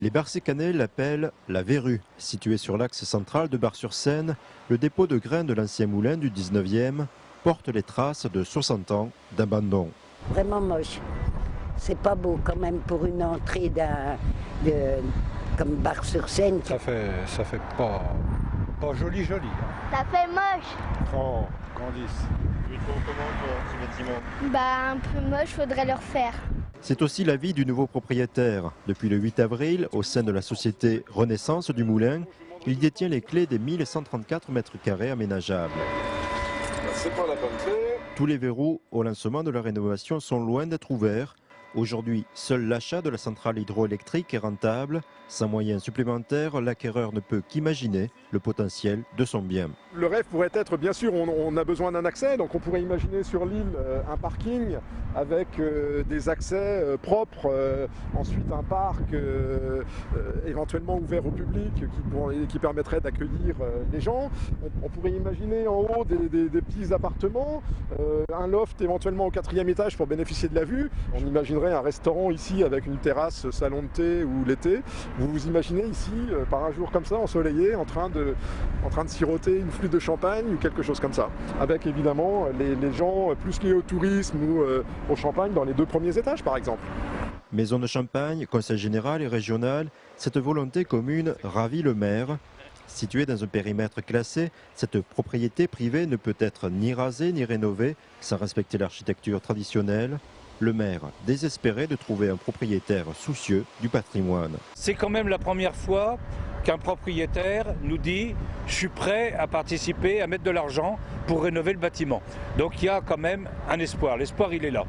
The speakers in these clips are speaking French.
Les Barsécanais l'appellent la verrue. Situé sur l'axe central de Bar-sur-Seine, le dépôt de grains de l'ancien moulin du 19e porte les traces de 60 ans d'abandon. Vraiment moche. C'est pas beau quand même pour une entrée comme Bar-sur-Seine. Ça fait pas joli. Ça fait moche. Oh, Candice. Tu le trouves comment ce bâtiment? Bah un peu moche, faudrait le refaire. C'est aussi l'avis du nouveau propriétaire. Depuis le 8 avril, au sein de la société Renaissance du Moulin, il détient les clés des 1134 mètres carrés aménageables. C'est pas la bonne clé. Tous les verrous au lancement de la rénovation sont loin d'être ouverts. Aujourd'hui, seul l'achat de la centrale hydroélectrique est rentable. Sans moyens supplémentaires, l'acquéreur ne peut qu'imaginer le potentiel de son bien. Le rêve pourrait être, bien sûr, on a besoin d'un accès, donc on pourrait imaginer sur l'île un parking avec des accès propres, ensuite un parc éventuellement ouvert au public qui permettrait d'accueillir les gens. On pourrait imaginer en haut des petits appartements, un loft éventuellement au 4e étage pour bénéficier de la vue. On imaginerait un restaurant ici avec une terrasse, salon de thé ou l'été. Vous vous imaginez ici, par un jour comme ça, ensoleillé, en train de siroter une flûte de champagne ou quelque chose comme ça. Avec évidemment les gens plus liés au tourisme ou au champagne dans les 2 premiers étages par exemple. Maison de champagne, conseil général et régional, cette volonté commune ravit le maire. Située dans un périmètre classé, cette propriété privée ne peut être ni rasée ni rénovée sans respecter l'architecture traditionnelle. Le maire, désespéré de trouver un propriétaire soucieux du patrimoine. C'est quand même la première fois qu'un propriétaire nous dit « je suis prêt à participer, à mettre de l'argent pour rénover le bâtiment ». Donc il y a quand même un espoir. L'espoir, il est là.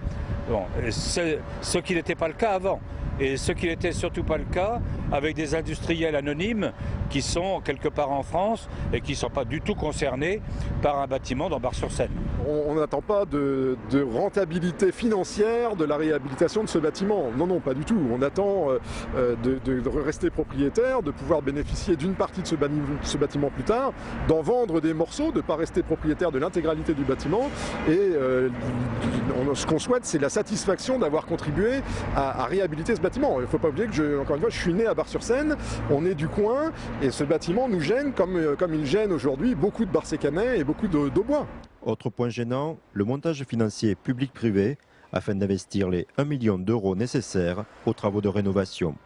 Bon, ce qui n'était pas le cas avant. Et ce qui n'était surtout pas le cas avec des industriels anonymes qui sont quelque part en France et qui ne sont pas du tout concernés par un bâtiment dans Bar-sur-Seine. On n'attend pas de rentabilité financière de la réhabilitation de ce bâtiment. Non, pas du tout. On attend de rester propriétaire, de pouvoir bénéficier d'une partie de ce bâtiment plus tard, d'en vendre des morceaux, de ne pas rester propriétaire de l'intégralité du bâtiment. Et ce qu'on souhaite, c'est la satisfaction d'avoir contribué à réhabiliter ce bâtiment. Il ne faut pas oublier que, encore une fois, je suis né à Bar-sur-Seine, on est du coin, et ce bâtiment nous gêne comme il gêne aujourd'hui beaucoup de Barsécanais et beaucoup d'Aubois. Autre point gênant, le montage financier public-privé afin d'investir les 1 million d'euros nécessaires aux travaux de rénovation.